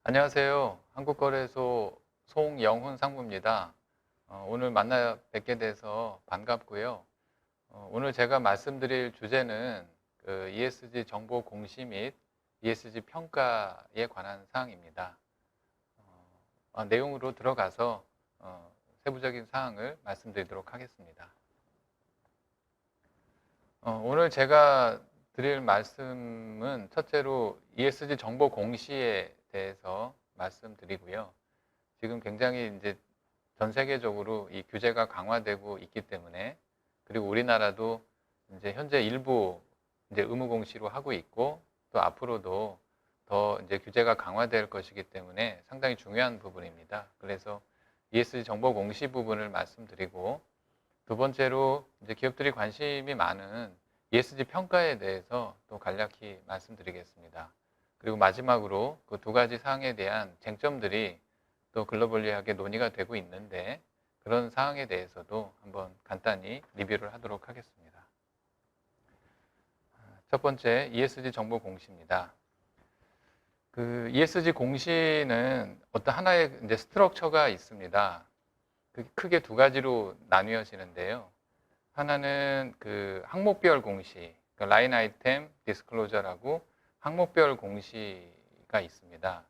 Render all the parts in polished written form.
안녕하세요. 한국거래소 송영훈 상무입니다. 오늘 만나 뵙게 돼서 반갑고요. 오늘 제가 말씀드릴 주제는 ESG 정보 공시 및 ESG 평가에 관한 사항입니다. 내용으로 들어가서 세부적인 사항을 말씀드리도록 하겠습니다. 오늘 제가 드릴 말씀은 첫째로 ESG 정보 공시에 대해서 말씀드리고요. 지금 굉장히 이제 전 세계적으로 이 규제가 강화되고 있기 때문에, 그리고 우리나라도 이제 현재 일부 이제 의무 공시로 하고 있고, 또 앞으로도 더 이제 규제가 강화될 것이기 때문에 상당히 중요한 부분입니다. 그래서 ESG 정보 공시 부분을 말씀드리고, 두 번째로 이제 기업들이 관심이 많은 ESG 평가에 대해서 또 간략히 말씀드리겠습니다. 그리고 마지막으로 그 두 가지 사항에 대한 쟁점들이 또 글로벌리하게 논의가 되고 있는데, 그런 사항에 대해서도 한번 간단히 리뷰를 하도록 하겠습니다. 첫 번째, ESG 정보 공시입니다. 그 ESG 공시는 어떤 하나의 이제 스트럭처가 있습니다. 크게 두 가지로 나뉘어지는데요. 하나는 그 항목별 공시, 그러니까 라인 아이템 디스클로저라고 항목별 공시가 있습니다.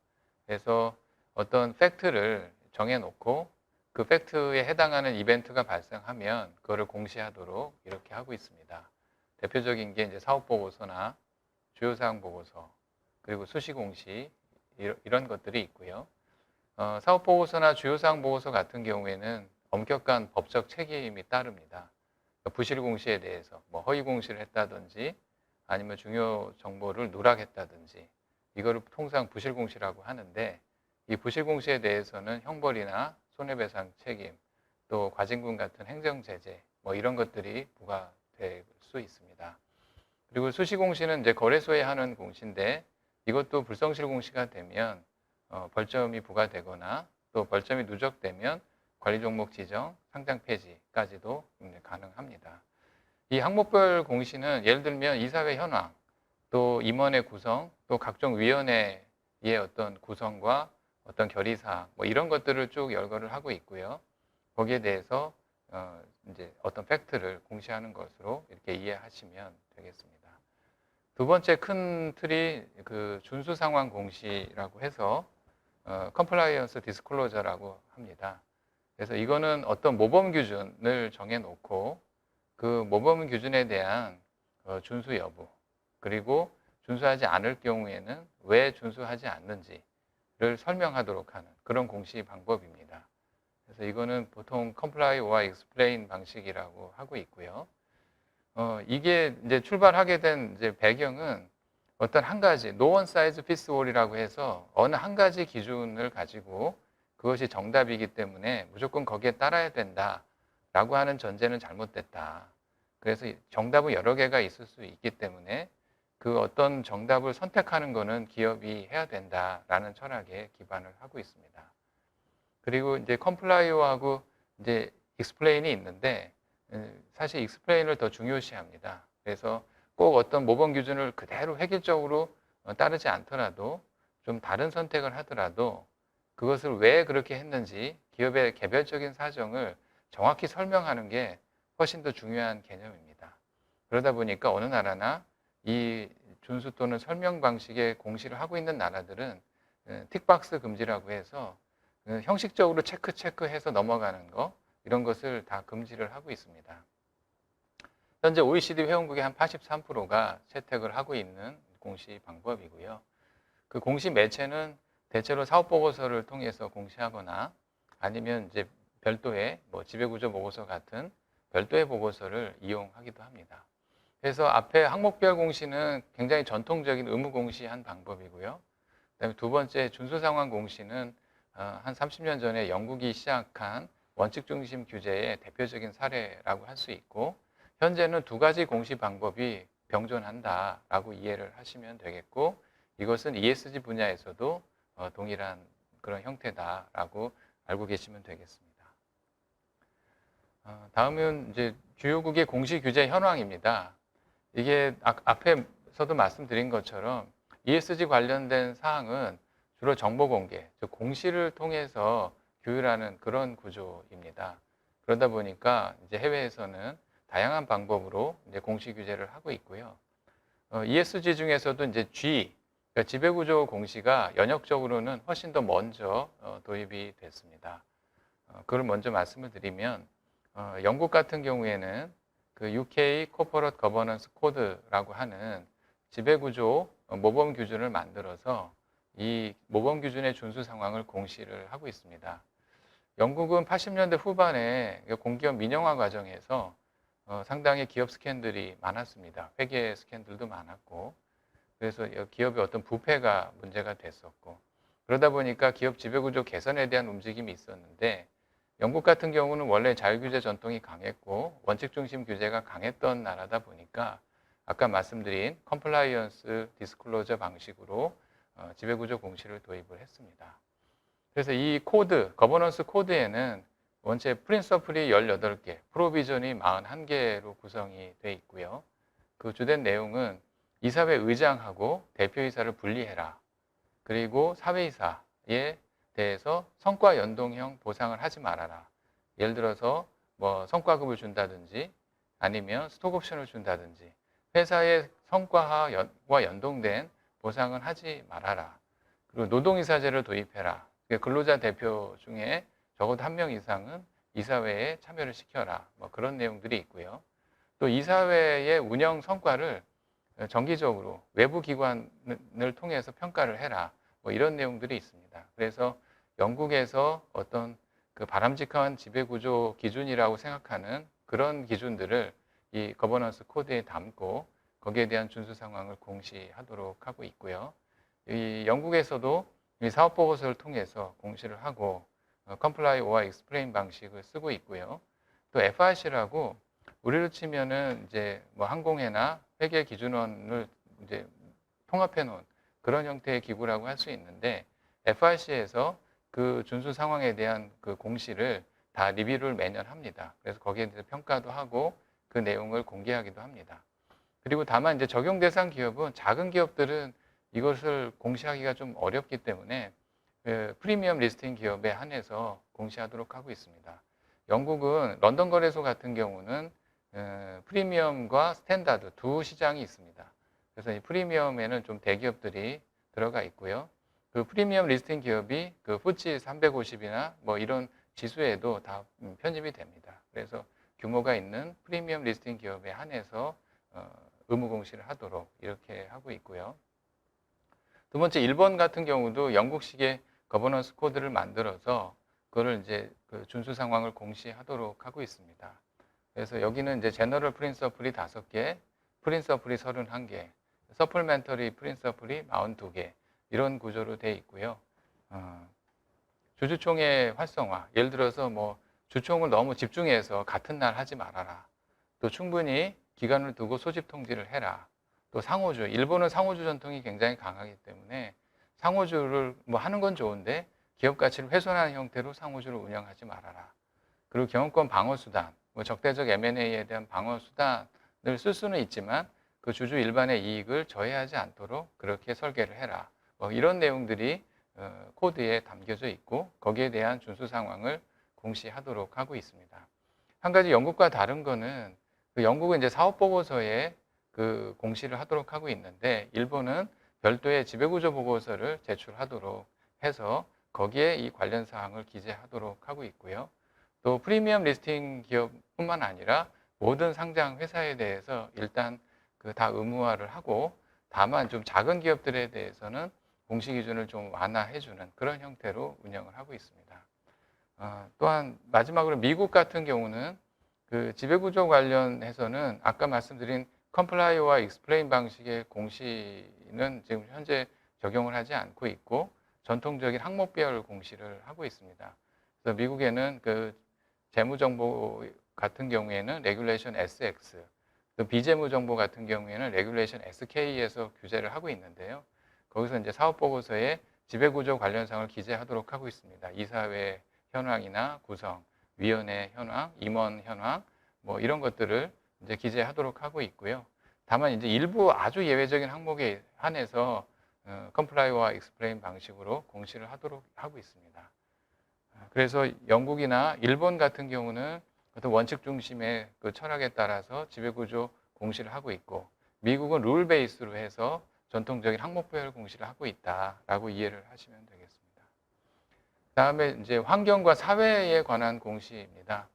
그래서 어떤 팩트를 정해놓고 그 팩트에 해당하는 이벤트가 발생하면 그거를 공시하도록 이렇게 하고 있습니다. 대표적인 게 이제 사업보고서나 주요사항보고서, 그리고 수시공시 이런 것들이 있고요. 사업보고서나 주요사항보고서 같은 경우에는 엄격한 법적 책임이 따릅니다. 부실공시에 대해서 뭐 허위공시를 했다든지 아니면 중요 정보를 누락했다든지, 이거를 통상 부실공시라고 하는데, 이 부실공시에 대해서는 형벌이나 손해배상 책임, 또 과징금 같은 행정제재 뭐 이런 것들이 부과될 수 있습니다. 그리고 수시공시는 이제 거래소에 하는 공시인데, 이것도 불성실 공시가 되면 벌점이 부과되거나 또 벌점이 누적되면 관리 종목 지정, 상장 폐지까지도 가능합니다. 이 항목별 공시는 예를 들면 이사회 현황, 또 임원의 구성, 또 각종 위원회의 어떤 구성과 어떤 결의사항, 뭐 이런 것들을 쭉 열거를 하고 있고요. 거기에 대해서 이제 어떤 팩트를 공시하는 것으로 이렇게 이해하시면 되겠습니다. 두 번째 큰 틀이 그 준수 상황 공시라고 해서 컴플라이언스 디스클로저라고 합니다. 그래서 이거는 어떤 모범 기준을 정해놓고 그 모범 기준에 대한 준수 여부, 그리고 준수하지 않을 경우에는 왜 준수하지 않는지를 설명하도록 하는 그런 공시 방법입니다. 그래서 이거는 보통 comply or explain 방식이라고 하고 있고요. 이게 이제 출발하게 된 이제 배경은 어떤 한 가지 no one size fits all이라고 해서 어느 한 가지 기준을 가지고 그것이 정답이기 때문에 무조건 거기에 따라야 된다라고 하는 전제는 잘못됐다. 그래서 정답은 여러 개가 있을 수 있기 때문에 그 어떤 정답을 선택하는 것은 기업이 해야 된다라는 철학에 기반을 하고 있습니다. 그리고 이제 컴플라이어하고 이제 익스플레인이 있는데, 사실 익스플레인을 더 중요시합니다. 그래서 꼭 어떤 모범 기준을 그대로 획일적으로 따르지 않더라도 좀 다른 선택을 하더라도 그것을 왜 그렇게 했는지 기업의 개별적인 사정을 정확히 설명하는 게 훨씬 더 중요한 개념입니다. 그러다 보니까 어느 나라나 이 준수 또는 설명 방식의 공시를 하고 있는 나라들은 틱박스 금지라고 해서 형식적으로 체크해서 넘어가는 거, 이런 것을 다 금지를 하고 있습니다. 현재 OECD 회원국의 한 83%가 채택을 하고 있는 공시 방법이고요. 그 공시 매체는 대체로 사업보고서를 통해서 공시하거나 아니면 이제 별도의 뭐 지배구조 보고서 같은 별도의 보고서를 이용하기도 합니다. 그래서 앞에 항목별 공시는 굉장히 전통적인 의무 공시한 방법이고요. 그다음에 두 번째 준수상황 공시는 한 30년 전에 영국이 시작한 원칙 중심 규제의 대표적인 사례라고 할 수 있고, 현재는 두 가지 공시 방법이 병존한다라고 이해를 하시면 되겠고, 이것은 ESG 분야에서도 동일한 그런 형태다라고 알고 계시면 되겠습니다. 다음은 이제 주요국의 공시 규제 현황입니다. 이게 앞에서도 말씀드린 것처럼 ESG 관련된 사항은 주로 정보 공개, 즉 공시를 통해서 규율하는 그런 구조입니다. 그러다 보니까 이제 해외에서는 다양한 방법으로 이제 공시 규제를 하고 있고요. ESG 중에서도 이제 G, 그러니까 지배구조 공시가 연역적으로는 훨씬 더 먼저 도입이 됐습니다. 그걸 먼저 말씀을 드리면 영국 같은 경우에는 그 UK Corporate Governance Code라고 하는 지배구조 모범 기준을 만들어서 이 모범 기준의 준수 상황을 공시를 하고 있습니다. 영국은 80년대 후반에 공기업 민영화 과정에서 상당히 기업 스캔들이 많았습니다. 회계 스캔들도 많았고, 그래서 기업의 어떤 부패가 문제가 됐었고, 그러다 보니까 기업 지배구조 개선에 대한 움직임이 있었는데, 영국 같은 경우는 원래 자율규제 전통이 강했고 원칙 중심 규제가 강했던 나라다 보니까 아까 말씀드린 컴플라이언스 디스클로저 방식으로 지배구조 공시를 도입을 했습니다. 그래서 이 코드, 거버넌스 코드에는 원체 프린서플이 18개, 프로비전이 41개로 구성이 되어 있고요. 그 주된 내용은 이사회 의장하고 대표이사를 분리해라. 그리고 사회이사에 대해서 성과 연동형 보상을 하지 말아라. 예를 들어서 뭐 성과급을 준다든지 아니면 스톡옵션을 준다든지 회사의 성과와 연동된 보상은 하지 말아라. 그리고 노동이사제를 도입해라. 근로자 대표 중에 적어도 한 명 이상은 이사회에 참여를 시켜라. 뭐 그런 내용들이 있고요. 또 이사회의 운영 성과를 정기적으로 외부 기관을 통해서 평가를 해라. 뭐 이런 내용들이 있습니다. 그래서 영국에서 어떤 그 바람직한 지배구조 기준이라고 생각하는 그런 기준들을 이 거버넌스 코드에 담고 거기에 대한 준수 상황을 공시하도록 하고 있고요. 이 영국에서도 이 사업 보고서를 통해서 공시를 하고 comply or explain 방식을 쓰고 있고요. 또 FRC라고 우리로 치면은 이제 뭐 항공회나 회계 기준원을 이제 통합해 놓은 그런 형태의 기구라고 할 수 있는데 FRC에서 그 준수 상황에 대한 그 공시를 다 리뷰를 매년 합니다. 그래서 거기에 대해서 평가도 하고 그 내용을 공개하기도 합니다. 그리고 다만 이제 적용 대상 기업은 작은 기업들은 이것을 공시하기가 좀 어렵기 때문에 그 프리미엄 리스팅 기업에 한해서 공시하도록 하고 있습니다. 영국은 런던 거래소 같은 경우는 프리미엄과 스탠다드 두 시장이 있습니다. 그래서 이 프리미엄에는 좀 대기업들이 들어가 있고요. 그 프리미엄 리스팅 기업이 그 FTSE 350이나 뭐 이런 지수에도 다 편입이 됩니다. 그래서 규모가 있는 프리미엄 리스팅 기업에 한해서 의무 공시를 하도록 이렇게 하고 있고요. 두 번째, 일본 같은 경우도 영국식의 거버넌스 코드를 만들어서 그거를 이제 그 준수 상황을 공시하도록 하고 있습니다. 그래서 여기는 이제 제너럴 프린서플이 5개, 프린서플이 31개, 서플멘터리 프린서플이 42개 이런 구조로 되어 있고요. 주주총회 활성화, 예를 들어서 뭐 주총을 너무 집중해서 같은 날 하지 말아라. 또 충분히 기간을 두고 소집 통지를 해라. 또 상호주, 일본은 상호주 전통이 굉장히 강하기 때문에 상호주를 뭐 하는 건 좋은데 기업 가치를 훼손하는 형태로 상호주를 운영하지 말아라. 그리고 경영권 방어 수단, 뭐 적대적 M&A에 대한 방어 수단을 쓸 수는 있지만 그 주주 일반의 이익을 저해하지 않도록 그렇게 설계를 해라. 뭐 이런 내용들이 코드에 담겨져 있고 거기에 대한 준수 상황을 공시하도록 하고 있습니다. 한 가지 영국과 다른 거는 그 영국은 이제 사업 보고서에 그 공시를 하도록 하고 있는데 일본은 별도의 지배구조 보고서를 제출하도록 해서 거기에 이 관련 사항을 기재하도록 하고 있고요. 또 프리미엄 리스팅 기업뿐만 아니라 모든 상장 회사에 대해서 일단 그 다 의무화를 하고 다만 좀 작은 기업들에 대해서는 공시 기준을 좀 완화해주는 그런 형태로 운영을 하고 있습니다. 또한 마지막으로 미국 같은 경우는 그 지배구조 관련해서는 아까 말씀드린 컴플라이와 익스플레인 방식의 공시는 지금 현재 적용을 하지 않고 있고 전통적인 항목별 공시를 하고 있습니다. 그래서 미국에는 그 재무정보 같은 경우에는 레귤레이션 SX, 또 비재무정보 같은 경우에는 레귤레이션 SK에서 규제를 하고 있는데요. 거기서 이제 사업보고서에 지배구조 관련 사항을 기재하도록 하고 있습니다. 이사회 현황이나 구성, 위원회 현황, 임원 현황, 뭐 이런 것들을 이제 기재하도록 하고 있고요. 다만 이제 일부 아주 예외적인 항목에 한해서 컴플라이와 익스플레인 방식으로 공시를 하도록 하고 있습니다. 그래서 영국이나 일본 같은 경우는 어떤 원칙 중심의 그 철학에 따라서 지배구조 공시를 하고 있고, 미국은 룰 베이스로 해서 전통적인 항목별 공시를 하고 있다라고 이해를 하시면 되겠습니다. 다음에 이제 환경과 사회에 관한 공시입니다.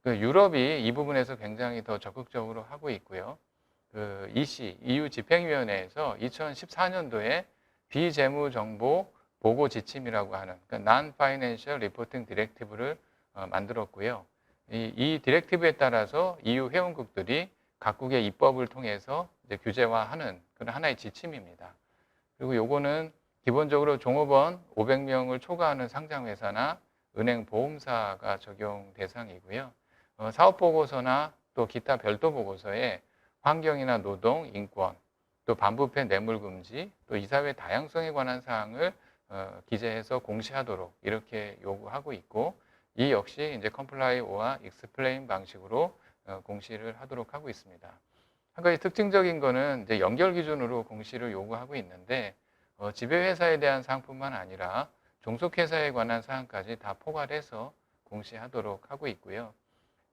그 유럽이 이 부분에서 굉장히 더 적극적으로 하고 있고요. 그 EC, EU 집행위원회에서 2014년도에 비재무정보 보고 지침이라고 하는 그러니까 Non-Financial Reporting Directive를 만들었고요. 이 디렉티브에 따라서 EU 회원국들이 각국의 입법을 통해서 이제 규제화하는 그런 하나의 지침입니다. 그리고 요거는 기본적으로 종업원 500명을 초과하는 상장회사나 은행, 보험사가 적용 대상이고요. 사업보고서나 또 기타 별도 보고서에 환경이나 노동, 인권, 또 반부패 뇌물 금지, 또 이사회 다양성에 관한 사항을 기재해서 공시하도록 이렇게 요구하고 있고, 이 역시 이제 컴플라이와 익스플레인 방식으로 공시를 하도록 하고 있습니다. 한 가지 특징적인 거는 이제 연결 기준으로 공시를 요구하고 있는데, 지배회사에 대한 사항뿐만 아니라 종속회사에 관한 사항까지 다 포괄해서 공시하도록 하고 있고요.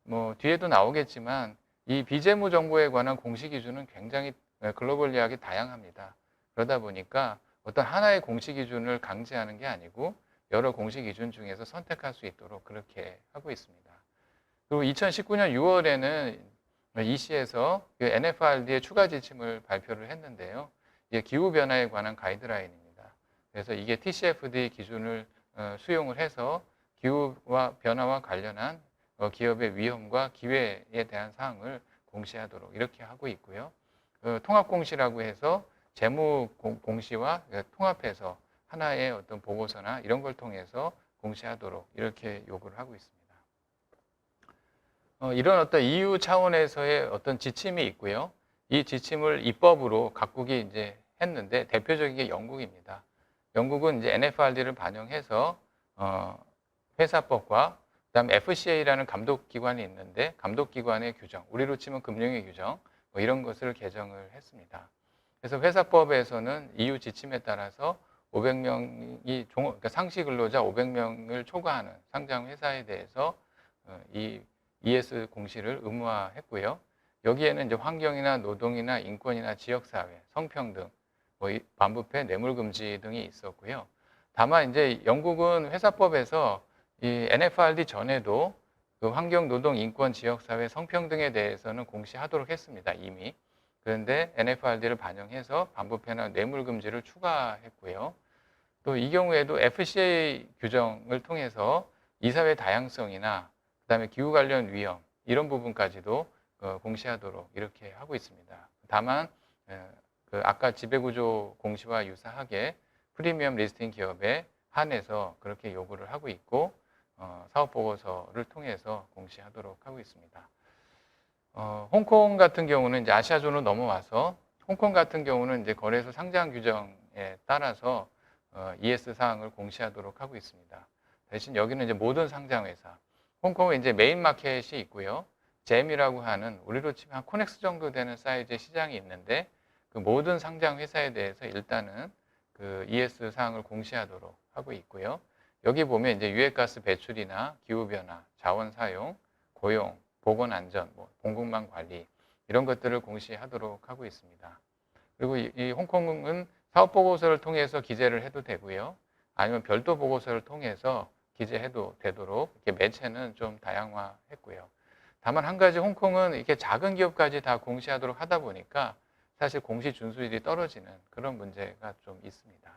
뭐 뒤에도 나오겠지만 이 비재무 정보에 관한 공시 기준은 굉장히 글로벌리하게 다양합니다. 그러다 보니까 어떤 하나의 공시 기준을 강제하는 게 아니고 여러 공시 기준 중에서 선택할 수 있도록 그렇게 하고 있습니다. 그리고 2019년 6월에는 EC에서 NFRD의 추가 지침을 발표를 했는데요. 이게 기후변화에 관한 가이드라인입니다. 그래서 이게 TCFD 기준을 수용을 해서 기후와 변화와 관련한 기업의 위험과 기회에 대한 사항을 공시하도록 이렇게 하고 있고요. 통합공시라고 해서 재무 공시와 통합해서 하나의 어떤 보고서나 이런 걸 통해서 공시하도록 이렇게 요구를 하고 있습니다. 이런 어떤 EU 차원에서의 어떤 지침이 있고요. 이 지침을 입법으로 각국이 이제 했는데 대표적인 게 영국입니다. 영국은 이제 NFRD를 반영해서 회사법과 그다음에 FCA라는 감독기관이 있는데 감독기관의 규정, 우리로 치면 금융의 규정 뭐 이런 것을 개정을 했습니다. 그래서 회사법에서는 EU 지침에 따라서 500명이 그러니까 상시 근로자 500명을 초과하는 상장 회사에 대해서 이 ES 공시를 의무화했고요. 여기에는 이제 환경이나 노동이나 인권이나 지역사회, 성평등, 뭐 반부패, 뇌물금지 등이 있었고요. 다만 이제 영국은 회사법에서 이 NFRD 전에도 그 환경, 노동, 인권, 지역사회, 성평등에 대해서는 공시하도록 했습니다. 이미. 그런데 NFRD를 반영해서 반부패나 뇌물금지를 추가했고요. 또 이 경우에도 FCA 규정을 통해서 이사회 다양성이나 그다음에 기후 관련 위험 이런 부분까지도 공시하도록 이렇게 하고 있습니다. 다만 그 아까 지배구조 공시와 유사하게 프리미엄 리스팅 기업에 한해서 그렇게 요구를 하고 있고 사업보고서를 통해서 공시하도록 하고 있습니다. 홍콩 같은 경우는 이제 아시아존으로 넘어와서 홍콩 같은 경우는 이제 거래소 상장 규정에 따라서 ES 사항을 공시하도록 하고 있습니다. 대신 여기는 이제 모든 상장회사, 홍콩은 이제 메인 마켓이 있고요. 잼이라고 하는 우리로 치면 한 코넥스 정도 되는 사이즈의 시장이 있는데 그 모든 상장 회사에 대해서 일단은 그 ES 사항을 공시하도록 하고 있고요. 여기 보면 이제 유해가스 배출이나 기후변화, 자원 사용, 고용, 보건안전, 뭐 공급망 관리 이런 것들을 공시하도록 하고 있습니다. 그리고 이 홍콩은 사업보고서를 통해서 기재를 해도 되고요. 아니면 별도 보고서를 통해서 기재해도 되도록 이렇게 매체는 좀 다양화했고요. 다만 한 가지 홍콩은 이렇게 작은 기업까지 다 공시하도록 하다 보니까 사실 공시 준수율이 떨어지는 그런 문제가 좀 있습니다.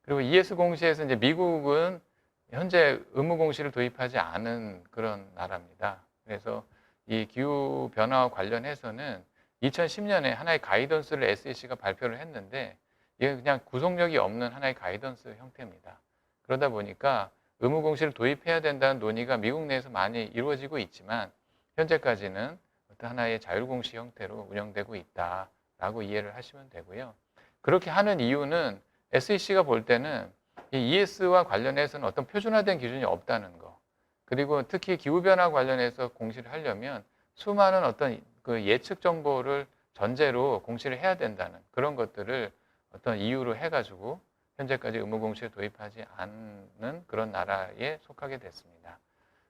그리고 ES 공시에서 이제 미국은 현재 의무 공시를 도입하지 않은 그런 나라입니다. 그래서 이 기후 변화와 관련해서는 2010년에 하나의 가이던스를 SEC가 발표를 했는데 이게 그냥 구속력이 없는 하나의 가이던스 형태입니다. 그러다 보니까 의무 공시를 도입해야 된다는 논의가 미국 내에서 많이 이루어지고 있지만 현재까지는 어떤 하나의 자율 공시 형태로 운영되고 있다라고 이해를 하시면 되고요. 그렇게 하는 이유는 SEC가 볼 때는 이 ES와 관련해서는 어떤 표준화된 기준이 없다는 거. 그리고 특히 기후변화 관련해서 공시를 하려면 수많은 어떤 그 예측 정보를 전제로 공시를 해야 된다는 그런 것들을 어떤 이유로 해가지고 현재까지 의무 공시를 도입하지 않는 그런 나라에 속하게 됐습니다.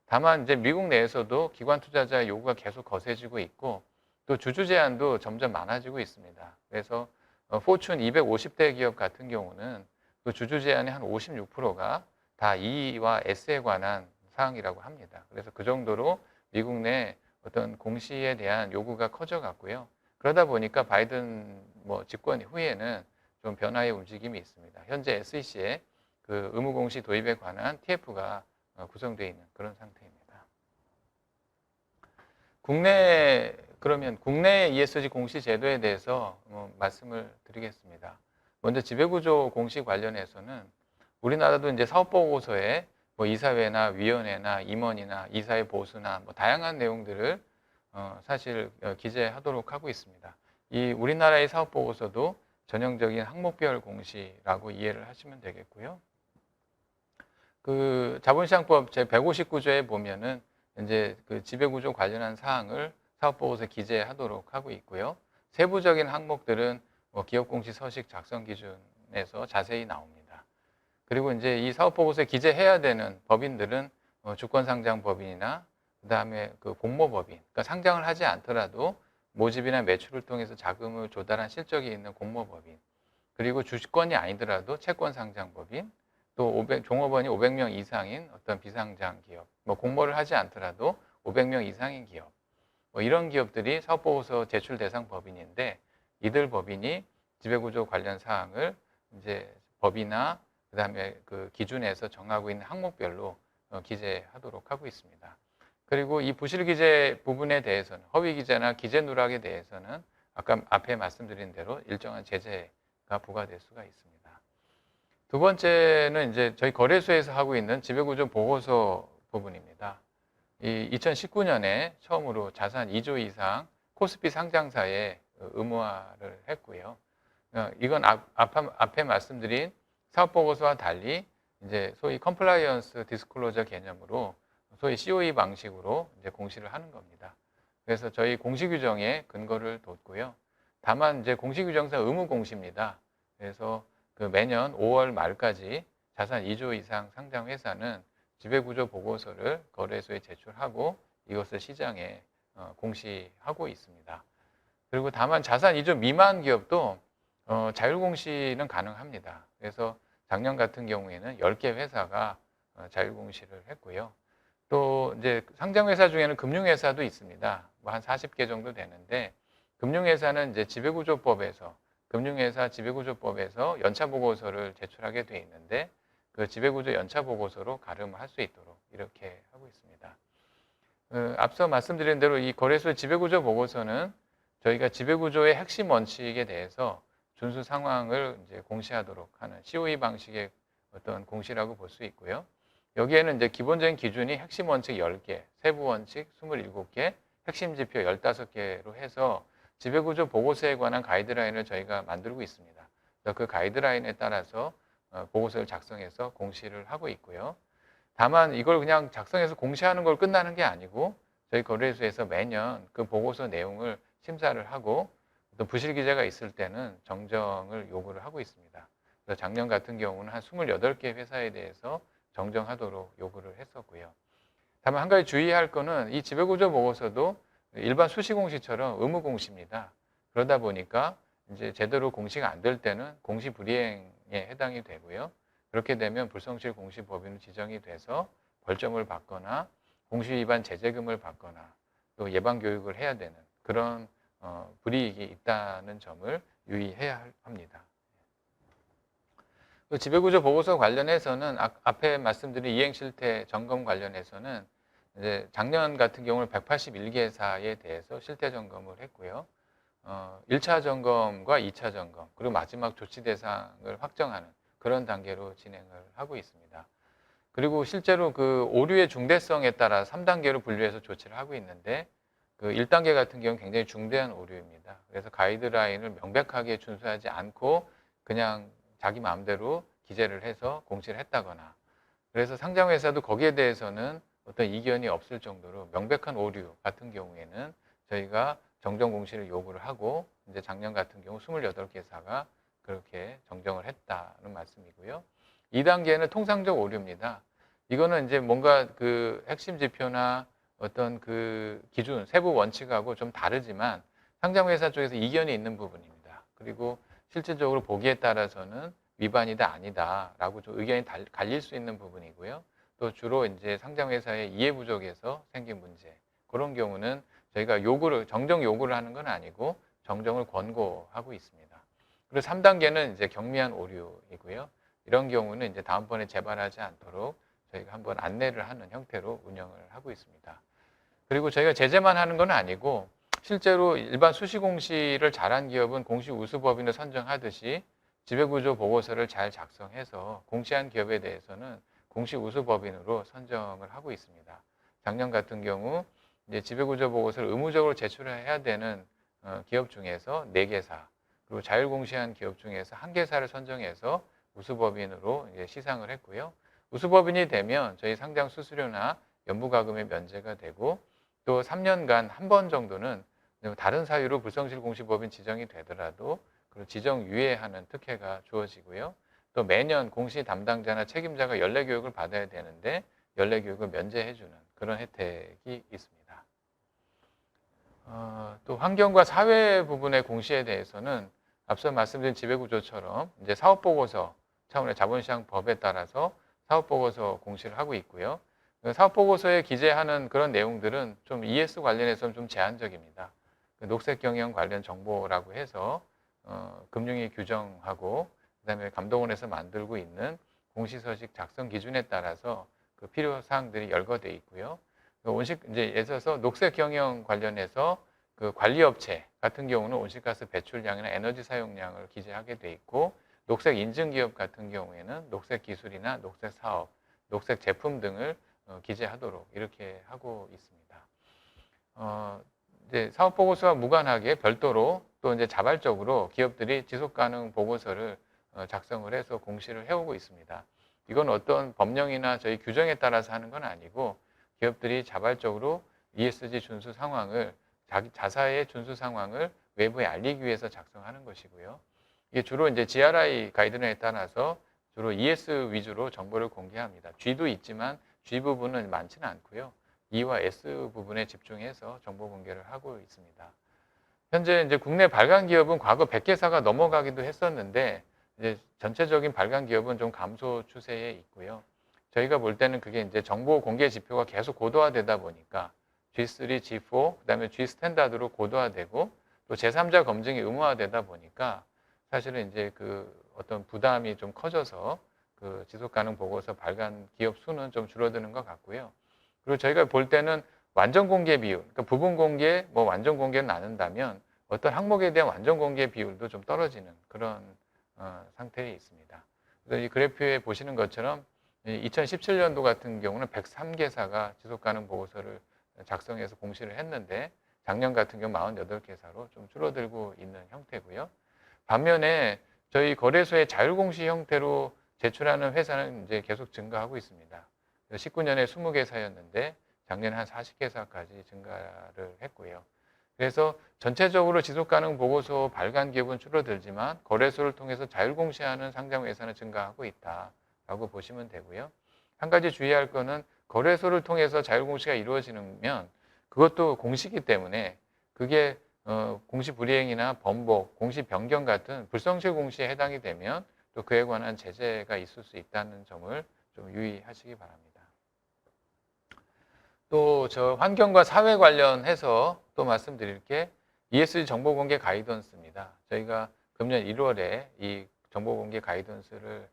다만 이제 미국 내에서도 기관 투자자의 요구가 계속 거세지고 있고 또 주주 제한도 점점 많아지고 있습니다. 그래서 포춘 250대 기업 같은 경우는 그 주주 제한의 한 56%가 다 E와 S에 관한 사항이라고 합니다. 그래서 그 정도로 미국 내 어떤 공시에 대한 요구가 커져갔고요. 그러다 보니까 바이든 집권 후에는 좀 변화의 움직임이 있습니다. 현재 SEC에 그 의무 공시 도입에 관한 TF가 구성되어 있는 그런 상태입니다. 그러면 국내 ESG 공시 제도에 대해서 말씀을 드리겠습니다. 먼저 지배구조 공시 관련해서는 우리나라도 이제 사업보고서에 이사회나 위원회나 임원이나 이사회 보수나 다양한 내용들을 사실 기재하도록 하고 있습니다. 이 우리나라의 사업보고서도 전형적인 항목별 공시라고 이해를 하시면 되겠고요. 그 자본시장법 제 159조에 보면은 이제 그 지배구조 관련한 사항을 사업보고서에 기재하도록 하고 있고요. 세부적인 항목들은 기업공시 서식 작성 기준에서 자세히 나옵니다. 그리고 이제 이 사업보고서에 기재해야 되는 법인들은 주권상장법인이나 그다음에 그 공모법인, 그러니까 상장을 하지 않더라도 모집이나 매출을 통해서 자금을 조달한 실적이 있는 공모법인, 그리고 주식권이 아니더라도 채권상장법인, 또 종업원이 500명 이상인 어떤 비상장 기업, 공모를 하지 않더라도 500명 이상인 기업, 이런 기업들이 사업보고서 제출 대상 법인인데 이들 법인이 지배구조 관련 사항을 이제 법이나 그다음에 그 기준에서 정하고 있는 항목별로 기재하도록 하고 있습니다. 그리고 이 부실 기재 부분에 대해서는 허위 기재나 기재 누락에 대해서는 아까 앞에 말씀드린 대로 일정한 제재가 부과될 수가 있습니다. 두 번째는 이제 저희 거래소에서 하고 있는 지배구조 보고서 부분입니다. 이 2019년에 처음으로 자산 2조 이상 코스피 상장사에 의무화를 했고요. 이건 앞에 말씀드린 사업보고서와 달리 이제 소위 컴플라이언스 디스클로저 개념으로 소위 COE 방식으로 이제 공시를 하는 겁니다. 그래서 저희 공시 규정에 근거를 뒀고요. 다만 이제 공시 규정상 의무 공시입니다. 그래서 그 매년 5월 말까지 자산 2조 이상 상장 회사는 지배구조 보고서를 거래소에 제출하고 이것을 시장에 공시하고 있습니다. 그리고 다만 자산 2조 미만 기업도 자율공시는 가능합니다. 그래서 작년 같은 경우에는 10개 회사가 자율공시를 했고요. 또 이제 상장회사 중에는 금융회사도 있습니다. 한 40개 정도 되는데 금융회사는 이제 지배구조법에서 금융회사 지배구조법에서 연차보고서를 제출하게 돼 있는데 그 지배구조 연차보고서로 가름할 수 있도록 이렇게 하고 있습니다. 앞서 말씀드린 대로 이 거래소 지배구조 보고서는 저희가 지배구조의 핵심 원칙에 대해서 준수 상황을 이제 공시하도록 하는 COE 방식의 어떤 공시라고 볼 수 있고요. 여기에는 이제 기본적인 기준이 핵심 원칙 10개, 세부 원칙 27개, 핵심 지표 15개로 해서 지배구조 보고서에 관한 가이드라인을 저희가 만들고 있습니다. 그래서 그 가이드라인에 따라서 보고서를 작성해서 공시를 하고 있고요. 다만 이걸 그냥 작성해서 공시하는 걸 끝나는 게 아니고 저희 거래소에서 매년 그 보고서 내용을 심사를 하고 또 부실 기재가 있을 때는 정정을 요구를 하고 있습니다. 그래서 작년 같은 경우는 한 28개 회사에 대해서 정정하도록 요구를 했었고요. 다만 한 가지 주의할 거는 이 지배구조 보고서도 일반 수시공시처럼 의무공시입니다. 그러다 보니까 이제 제대로 공시가 안 될 때는 공시 불이행에 해당이 되고요. 그렇게 되면 불성실 공시법인으로 지정이 돼서 벌점을 받거나 공시 위반 제재금을 받거나 또 예방 교육을 해야 되는 그런 불이익이 있다는 점을 유의해야 합니다. 그 지배구조 보고서 관련해서는 앞에 말씀드린 이행실태 점검 관련해서는 이제 작년 같은 경우는 181개사에 대해서 실태 점검을 했고요. 1차 점검과 2차 점검, 그리고 마지막 조치 대상을 확정하는 그런 단계로 진행을 하고 있습니다. 그리고 실제로 그 오류의 중대성에 따라 3단계로 분류해서 조치를 하고 있는데 그 1단계 같은 경우는 굉장히 중대한 오류입니다. 그래서 가이드라인을 명백하게 준수하지 않고 그냥 자기 마음대로 기재를 해서 공시를 했다거나 그래서 상장회사도 거기에 대해서는 어떤 이견이 없을 정도로 명백한 오류 같은 경우에는 저희가 정정 공시를 요구를 하고 이제 작년 같은 경우 28개사가 그렇게 정정을 했다는 말씀이고요. 2단계는 통상적 오류입니다. 이거는 이제 뭔가 그 핵심 지표나 어떤 그 기준, 세부 원칙하고 좀 다르지만 상장회사 쪽에서 이견이 있는 부분입니다. 그리고 실질적으로 보기에 따라서는 위반이다 아니다라고 좀 의견이 갈릴 수 있는 부분이고요. 또 주로 이제 상장회사의 이해 부족에서 생긴 문제, 그런 경우는 저희가 정정 요구를 하는 건 아니고 정정을 권고하고 있습니다. 그리고 3단계는 이제 경미한 오류이고요. 이런 경우는 이제 다음번에 재발하지 않도록 저희가 한번 안내를 하는 형태로 운영을 하고 있습니다. 그리고 저희가 제재만 하는 건 아니고 실제로 일반 수시공시를 잘한 기업은 공시우수법인을 선정하듯이 지배구조 보고서를 잘 작성해서 공시한 기업에 대해서는 공시우수법인으로 선정을 하고 있습니다. 작년 같은 경우 이제 지배구조 보고서를 의무적으로 제출해야 되는 기업 중에서 4개사, 그리고 자율공시한 기업 중에서 1개사를 선정해서 우수법인으로 이제 시상을 했고요. 우수법인이 되면 저희 상장 수수료나 연부과금의 면제가 되고 또 3년간 한 번 정도는 다른 사유로 불성실 공시법인 지정이 되더라도 지정 유예하는 특혜가 주어지고요. 또 매년 공시 담당자나 책임자가 연례 교육을 받아야 되는데 연례 교육을 면제해주는 그런 혜택이 있습니다. 또 환경과 사회 부분의 공시에 대해서는 앞서 말씀드린 지배구조처럼 이제 사업보고서 차원의 자본시장법에 따라서 사업보고서 공시를 하고 있고요. 사업보고서에 기재하는 그런 내용들은 좀 ES 관련해서는 좀 제한적입니다. 녹색경영 관련 정보라고 해서 금융위 규정하고 그다음에 감독원에서 만들고 있는 공시서식 작성 기준에 따라서 그 필요 사항들이 열거돼 있고요. 이제 예를 들어서 녹색경영 관련해서 그 관리업체 같은 경우는 온실가스 배출량이나 에너지 사용량을 기재하게 돼 있고 녹색 인증 기업 같은 경우에는 녹색 기술이나 녹색 사업, 녹색 제품 등을 기재하도록 이렇게 하고 있습니다. 이제 사업 보고서와 무관하게 별도로 또 이제 자발적으로 기업들이 지속 가능 보고서를 작성을 해서 공시를 해오고 있습니다. 이건 어떤 법령이나 저희 규정에 따라서 하는 건 아니고 기업들이 자발적으로 ESG 준수 상황을 자사의 준수 상황을 외부에 알리기 위해서 작성하는 것이고요. 이게 주로 이제 GRI 가이드라인에 따라서 주로 ES 위주로 정보를 공개합니다. G도 있지만 G 부분은 많지는 않고요. E와 S 부분에 집중해서 정보 공개를 하고 있습니다. 현재 이제 국내 발간 기업은 과거 100개사가 넘어가기도 했었는데 이제 전체적인 발간 기업은 좀 감소 추세에 있고요. 저희가 볼 때는 그게 이제 정보 공개 지표가 계속 고도화되다 보니까 G3, G4, 그다음에 G 스탠다드로 고도화되고 또 제3자 검증이 의무화되다 보니까 사실은 이제 그 어떤 부담이 좀 커져서 그 지속 가능 보고서 발간 기업 수는 좀 줄어드는 것 같고요. 그리고 저희가 볼 때는 완전 공개 비율, 그러니까 부분 공개, 뭐 완전 공개는 나눈다면 어떤 항목에 대한 완전 공개 비율도 좀 떨어지는 그런 상태에 있습니다. 그래서 이 그래프에 보시는 것처럼 2017년도 같은 경우는 103개사가 지속 가능 보고서를 작성해서 공시를 했는데 작년 같은 경우 48개사로 좀 줄어들고 있는 형태고요. 반면에 저희 거래소의 자율공시 형태로 제출하는 회사는 이제 계속 증가하고 있습니다. 19년에 20개사였는데 작년에 한 40개사까지 증가를 했고요. 그래서 전체적으로 지속가능 보고서 발간 기업은 줄어들지만 거래소를 통해서 자율공시하는 상장회사는 증가하고 있다라고 보시면 되고요. 한 가지 주의할 거는 거래소를 통해서 자율공시가 이루어지면 그것도 공시기 때문에 그게 공시 불이행이나 번복, 공시 변경 같은 불성실 공시에 해당이 되면 또 그에 관한 제재가 있을 수 있다는 점을 좀 유의하시기 바랍니다. 또 저 환경과 사회 관련해서 또 말씀드릴 게 ESG 정보공개 가이던스입니다. 저희가 금년 1월에 이 정보공개 가이던스를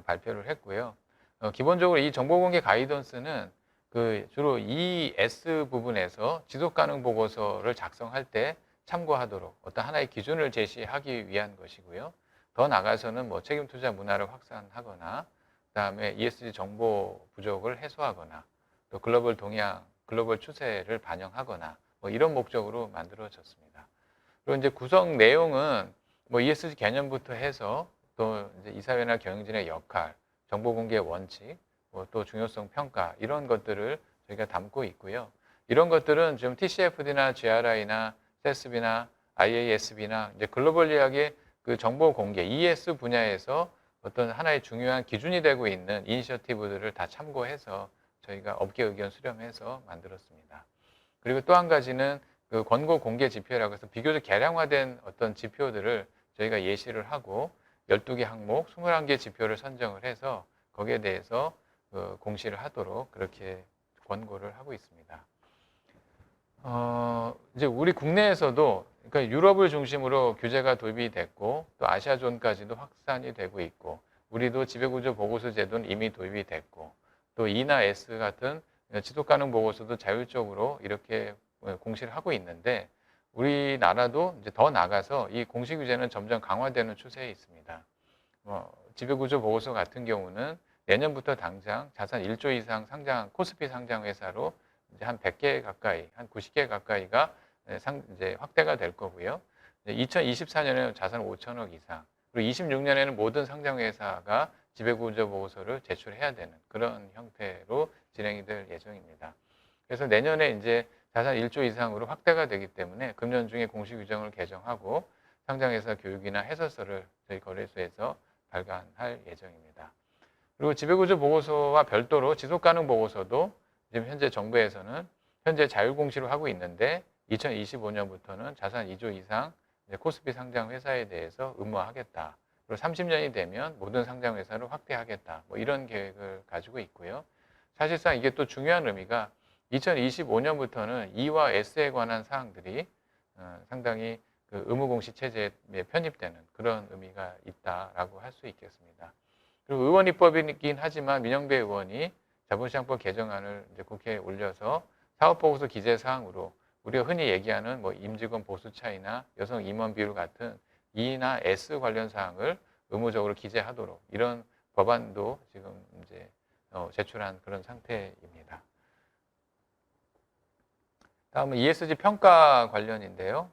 발표를 했고요. 기본적으로 이 정보공개 가이던스는 그 주로 ES 부분에서 지속가능 보고서를 작성할 때 참고하도록 어떤 하나의 기준을 제시하기 위한 것이고요. 더 나아가서는 뭐 책임투자 문화를 확산하거나 그다음에 ESG 정보 부족을 해소하거나 또 글로벌 동향, 글로벌 추세를 반영하거나 뭐 이런 목적으로 만들어졌습니다. 그리고 이제 구성 내용은 뭐 ESG 개념부터 해서 또 이제 이사회나 경영진의 역할, 정보 공개 원칙, 또 중요성 평가 이런 것들을 저희가 담고 있고요. 이런 것들은 지금 TCFD나 GRI나 SASB나 IASB나 이제 글로벌리하게 그 정보 공개, ES 분야에서 어떤 하나의 중요한 기준이 되고 있는 이니셔티브들을 다 참고해서 저희가 업계 의견 수렴해서 만들었습니다. 그리고 또 한 가지는 그 권고 공개 지표라고 해서 비교적 개량화된 어떤 지표들을 저희가 예시를 하고 12개 항목, 21개 지표를 선정을 해서 거기에 대해서 그 공시를 하도록 그렇게 권고를 하고 있습니다. 이제 우리 국내에서도 그러니까 유럽을 중심으로 규제가 도입이 됐고 또 아시아존까지도 확산이 되고 있고 우리도 지배구조 보고서 제도는 이미 도입이 됐고 또 E나 S 같은 지속 가능 보고서도 자율적으로 이렇게 공시를 하고 있는데 우리나라도 이제 더 나가서 이 공시 규제는 점점 강화되는 추세에 있습니다. 지배구조 보고서 같은 경우는 내년부터 당장 자산 1조 이상 상장 코스피 상장 회사로 이제 한 100개 가까이, 한 90개 가까이가 이제 확대가 될 거고요. 2024년에는 자산 5천억 이상, 그리고 26년에는 모든 상장 회사가 지배구조 보고서를 제출해야 되는 그런 형태로 진행이 될 예정입니다. 그래서 내년에 이제 자산 1조 이상으로 확대가 되기 때문에 금년 중에 공시 규정을 개정하고 상장회사 교육이나 해설서를 저희 거래소에서 발간할 예정입니다. 그리고 지배구조 보고서와 별도로 지속가능 보고서도 지금 현재 정부에서는 현재 자율공시로 하고 있는데 2025년부터는 자산 2조 이상 코스피 상장 회사에 대해서 의무화하겠다. 그리고 30년이 되면 모든 상장 회사를 확대하겠다. 뭐 이런 계획을 가지고 있고요. 사실상 이게 또 중요한 의미가 2025년부터는 E와 S에 관한 사항들이 상당히 그 의무공시 체제에 편입되는 그런 의미가 있다라고 할 수 있겠습니다. 그리고 의원 입법이긴 하지만 민영배 의원이 자본시장법 개정안을 이제 국회에 올려서 사업보고서 기재 사항으로 우리가 흔히 얘기하는 뭐 임직원 보수 차이나 여성 임원 비율 같은 E나 S 관련 사항을 의무적으로 기재하도록 이런 법안도 지금 이제 제출한 그런 상태입니다. 다음은 ESG 평가 관련인데요.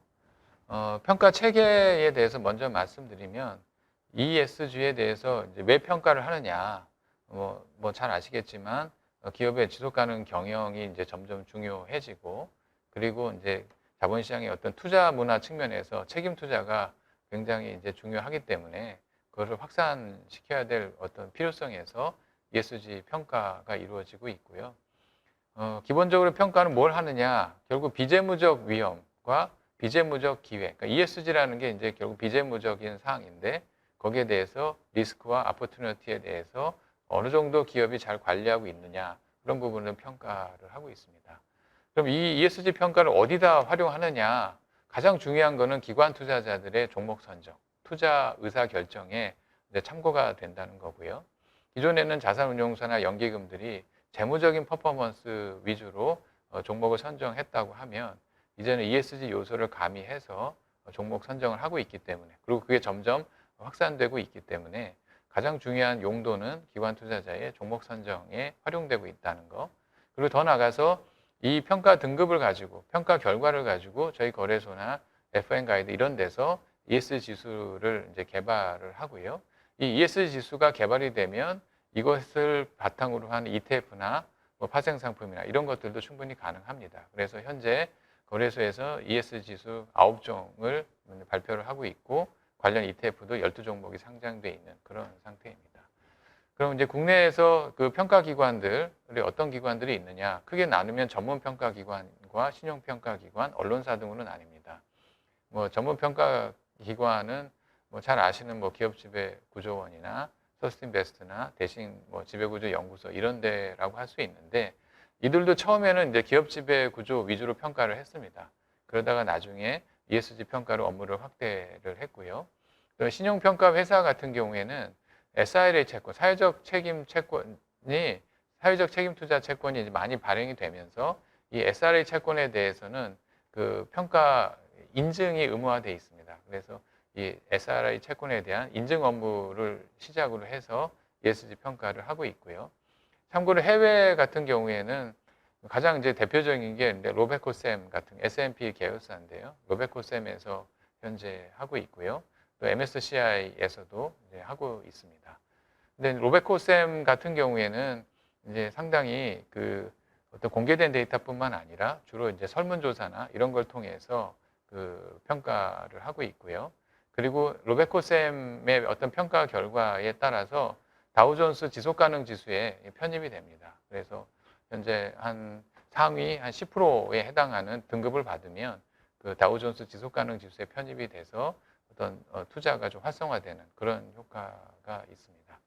평가 체계에 대해서 먼저 말씀드리면 ESG에 대해서 이제 왜 평가를 하느냐, 뭐 잘 아시겠지만 기업의 지속 가능 경영이 이제 점점 중요해지고 그리고 이제 자본시장의 어떤 투자 문화 측면에서 책임 투자가 굉장히 이제 중요하기 때문에 그것을 확산시켜야 될 어떤 필요성에서 ESG 평가가 이루어지고 있고요. 기본적으로 평가는 뭘 하느냐, 결국 비재무적 위험과 비재무적 기회, 그러니까 ESG라는 게 이제 결국 비재무적인 사항인데 거기에 대해서 리스크와 아포튜니티에 대해서 어느 정도 기업이 잘 관리하고 있느냐 그런 부분을 평가를 하고 있습니다. 그럼 이 ESG 평가를 어디다 활용하느냐, 가장 중요한 거는 기관 투자자들의 종목 선정, 투자 의사 결정에 참고가 된다는 거고요. 기존에는 자산운용사나 연기금들이 재무적인 퍼포먼스 위주로 종목을 선정했다고 하면 이제는 ESG 요소를 가미해서 종목 선정을 하고 있기 때문에 그리고 그게 점점 확산되고 있기 때문에 가장 중요한 용도는 기관 투자자의 종목 선정에 활용되고 있다는 거. 그리고 더 나가서 이 평가 등급을 가지고 평가 결과를 가지고 저희 거래소나 FN 가이드 이런 데서 ESG 지수를 이제 개발을 하고요. 이 ESG 지수가 개발이 되면 이것을 바탕으로 한 ETF나 뭐 파생 상품이나 이런 것들도 충분히 가능합니다. 그래서 현재 거래소에서 ESG 지수 9종을 발표를 하고 있고 관련 ETF도 12종목이 상장돼 있는 그런 상태입니다. 그럼 이제 국내에서 그 평가기관들이 어떤 기관들이 있느냐, 크게 나누면 전문평가기관과 신용평가기관, 언론사 등으로 나뉩니다. 뭐 전문평가기관은 뭐 잘 아시는 뭐 기업지배구조원이나 서스틴베스트나 대신 뭐 지배구조연구소 이런 데라고 할 수 있는데 이들도 처음에는 이제 기업지배구조 위주로 평가를 했습니다. 그러다가 나중에 ESG 평가로 업무를 확대를 했고요. 또 신용평가 회사 같은 경우에는 SRA 채권, 사회적 책임 채권이 사회적 책임 투자 채권이 이제 많이 발행이 되면서 이 SRA 채권에 대해서는 그 평가 인증이 의무화되어 있습니다. 그래서 이 SRA 채권에 대한 인증 업무를 시작으로 해서 ESG 평가를 하고 있고요. 참고로 해외 같은 경우에는 가장 이제 대표적인 게 로베코셈 같은 S&P 계열사인데요. 로베코셈에서 현재 하고 있고요. 또 MSCI에서도 이제 하고 있습니다. 근데 로베코셈 같은 경우에는 이제 상당히 그 어떤 공개된 데이터뿐만 아니라 주로 이제 설문조사나 이런 걸 통해서 그 평가를 하고 있고요. 그리고 로베코 쌤의 어떤 평가 결과에 따라서 다우존스 지속가능 지수에 편입이 됩니다. 그래서 현재 한 상위 한 10%에 해당하는 등급을 받으면 그 다우존스 지속가능 지수에 편입이 돼서 어떤 투자가 좀 활성화되는 그런 효과가 있습니다.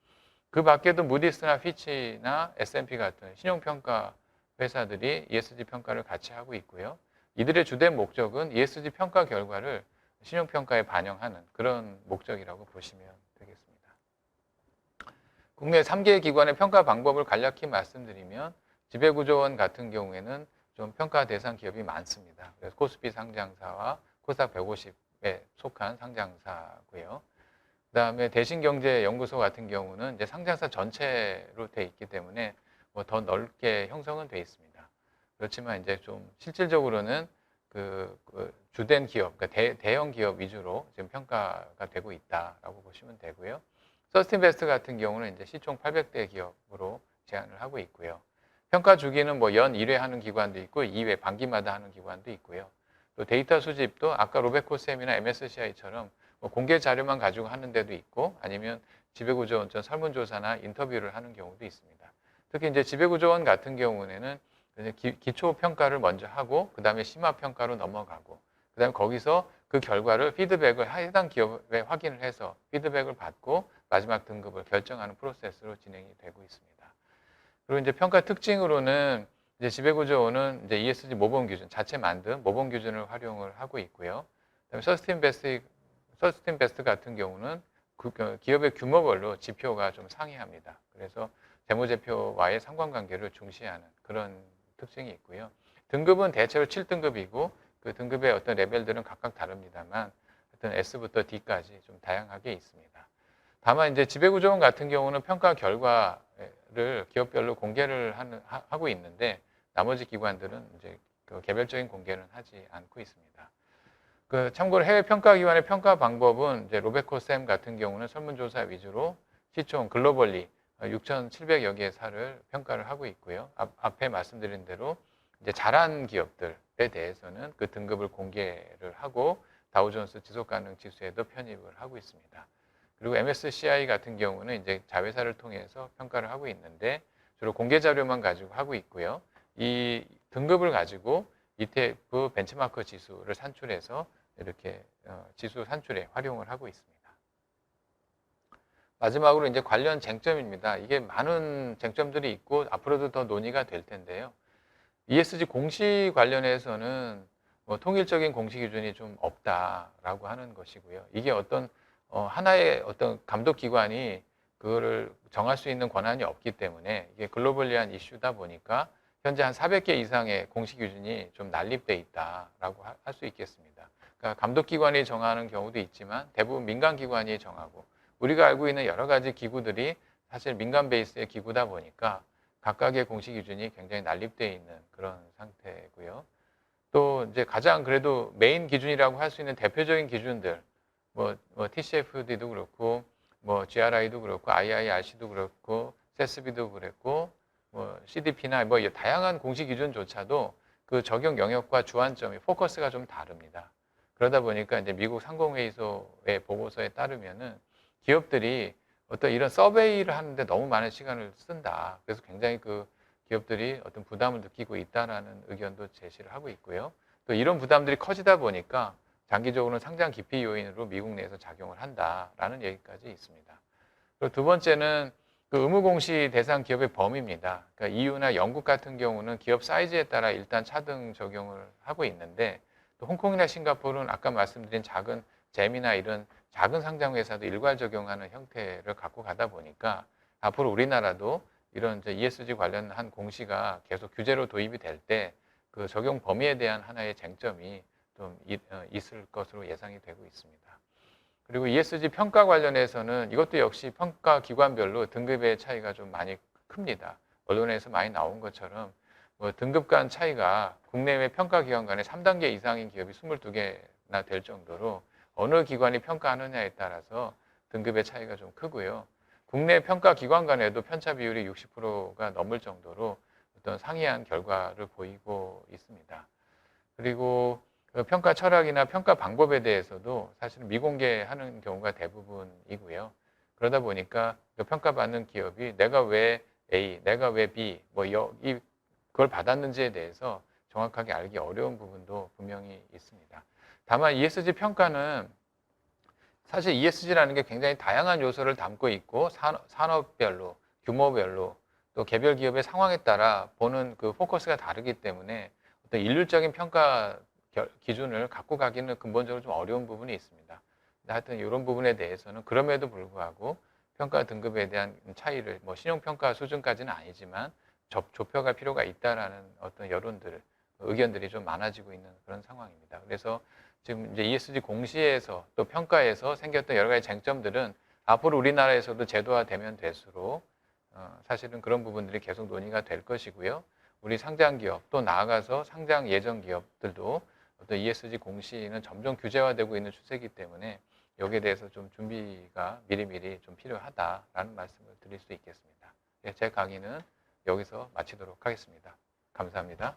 그 밖에도 무디스나 피치나 S&P 같은 신용평가 회사들이 ESG 평가를 같이 하고 있고요. 이들의 주된 목적은 ESG 평가 결과를 신용평가에 반영하는 그런 목적이라고 보시면 되겠습니다. 국내 3개 기관의 평가 방법을 간략히 말씀드리면 지배구조원 같은 경우에는 좀 평가 대상 기업이 많습니다. 그래서 코스피 상장사와 코스닥 150에 속한 상장사고요. 그다음에 대신경제연구소 같은 경우는 이제 상장사 전체로 돼 있기 때문에 뭐 더 넓게 형성은 돼 있습니다. 그렇지만 이제 좀 실질적으로는 그 주된 기업, 그러니까 대형 기업 위주로 지금 평가가 되고 있다라고 보시면 되고요. 서스틴베스트 같은 경우는 이제 시총 800대 기업으로 제한을 하고 있고요. 평가 주기는 뭐 연 1회 하는 기관도 있고 2회 반기마다 하는 기관도 있고요. 또 데이터 수집도 아까 로베코셈이나 MSCI처럼 뭐 공개 자료만 가지고 하는 데도 있고 아니면 지배구조원 설문조사나 인터뷰를 하는 경우도 있습니다. 특히 이제 지배구조원 같은 경우에는 기초 평가를 먼저 하고 그 다음에 심화 평가로 넘어가고 그 다음에 거기서 그 결과를 피드백을 해당 기업에 확인을 해서 피드백을 받고 마지막 등급을 결정하는 프로세스로 진행이 되고 있습니다. 그리고 이제 평가 특징으로는 이제 지배구조원은 이제 ESG 모범 기준 자체 만든 모범 기준을 활용을 하고 있고요. 그다음에 서스틴 베스트 같은 경우는 기업의 규모별로 지표가 좀 상이합니다. 그래서 재무제표와의 상관관계를 중시하는 그런 특징이 있고요. 등급은 대체로 7등급이고 그 등급의 어떤 레벨들은 각각 다릅니다만 하여튼 S부터 D까지 좀 다양하게 있습니다. 다만 이제 지배구조원 같은 경우는 평가 결과를 기업별로 공개를 하고 있는데 나머지 기관들은 이제 그 개별적인 공개는 하지 않고 있습니다. 참고로 해외 평가 기관의 평가 방법은 이제 로베코 쌤 같은 경우는 설문조사 위주로 시총 글로벌리 6,700여 개 사를 평가를 하고 있고요. 앞에 말씀드린 대로 이제 잘한 기업들에 대해서는 그 등급을 공개를 하고 다우존스 지속가능 지수에도 편입을 하고 있습니다. 그리고 MSCI 같은 경우는 이제 자회사를 통해서 평가를 하고 있는데 주로 공개 자료만 가지고 하고 있고요. 이 등급을 가지고 ETF 벤치마크 지수를 산출해서 이렇게 지수 산출에 활용을 하고 있습니다. 마지막으로 이제 관련 쟁점입니다. 이게 많은 쟁점들이 있고 앞으로도 더 논의가 될 텐데요. ESG 공시 관련해서는 뭐 통일적인 공시 기준이 좀 없다라고 하는 것이고요. 이게 어떤 하나의 어떤 감독 기관이 그거를 정할 수 있는 권한이 없기 때문에 이게 글로벌리한 이슈다 보니까 현재 한 400개 이상의 공시 기준이 좀 난립돼 있다라고 할 수 있겠습니다. 그러니까 감독 기관이 정하는 경우도 있지만 대부분 민간 기관이 정하고 우리가 알고 있는 여러 가지 기구들이 사실 민간 베이스의 기구다 보니까 각각의 공시 기준이 굉장히 난립되어 있는 그런 상태고요. 또 이제 가장 그래도 메인 기준이라고 할 수 있는 대표적인 기준들, 뭐 TCFD도 그렇고, 뭐 GRI도 그렇고, IIRC도 그렇고, 세스비도 그랬고, 뭐 CDP나 뭐 다양한 공시 기준조차도 그 적용 영역과 주안점이 포커스가 좀 다릅니다. 그러다 보니까 이제 미국 상공회의소의 보고서에 따르면은 기업들이 어떤 이런 서베이를 하는데 너무 많은 시간을 쓴다. 그래서 굉장히 그 기업들이 어떤 부담을 느끼고 있다라는 의견도 제시를 하고 있고요. 또 이런 부담들이 커지다 보니까 장기적으로는 상장 기피 요인으로 미국 내에서 작용을 한다라는 얘기까지 있습니다. 그리고 두 번째는 그 의무공시 대상 기업의 범위입니다. 그러니까 EU나 영국 같은 경우는 기업 사이즈에 따라 일단 차등 적용을 하고 있는데 또 홍콩이나 싱가포르는 아까 말씀드린 작은 잼이나 이런 작은 상장 회사도 일괄 적용하는 형태를 갖고 가다 보니까 앞으로 우리나라도 이런 이제 ESG 관련한 공시가 계속 규제로 도입이 될 때 그 적용 범위에 대한 하나의 쟁점이 좀 있을 것으로 예상이 되고 있습니다. 그리고 ESG 평가 관련해서는 이것도 역시 평가 기관별로 등급의 차이가 좀 많이 큽니다. 언론에서 많이 나온 것처럼 뭐 등급 간 차이가 국내외 평가 기관 간에 3단계 이상인 기업이 22개나 될 정도로 어느 기관이 평가하느냐에 따라서 등급의 차이가 좀 크고요. 국내 평가 기관 간에도 편차 비율이 60%가 넘을 정도로 어떤 상이한 결과를 보이고 있습니다. 그리고 그 평가 철학이나 평가 방법에 대해서도 사실은 미공개하는 경우가 대부분이고요. 그러다 보니까 그 평가받는 기업이 내가 왜 A, 내가 왜 B, 그걸 받았는지에 대해서 정확하게 알기 어려운 부분도 분명히 있습니다. 다만 ESG 평가는 사실 ESG라는 게 굉장히 다양한 요소를 담고 있고 산업별로, 규모별로 또 개별 기업의 상황에 따라 보는 그 포커스가 다르기 때문에 어떤 일률적인 평가 기준을 갖고 가기는 근본적으로 좀 어려운 부분이 있습니다. 하여튼 이런 부분에 대해서는 그럼에도 불구하고 평가 등급에 대한 차이를 신용평가 수준까지는 아니지만 좁혀갈 필요가 있다라는 어떤 여론들, 의견들이 좀 많아지고 있는 그런 상황입니다. 그래서 지금 이제 ESG 공시에서 또 평가에서 생겼던 여러 가지 쟁점들은 앞으로 우리나라에서도 제도화되면 될수록 사실은 그런 부분들이 계속 논의가 될 것이고요. 우리 상장 기업 또 나아가서 상장 예정 기업들도 어떤 ESG 공시는 점점 규제화되고 있는 추세이기 때문에 여기에 대해서 좀 준비가 미리미리 좀 필요하다라는 말씀을 드릴 수 있겠습니다. 제 강의는 여기서 마치도록 하겠습니다. 감사합니다.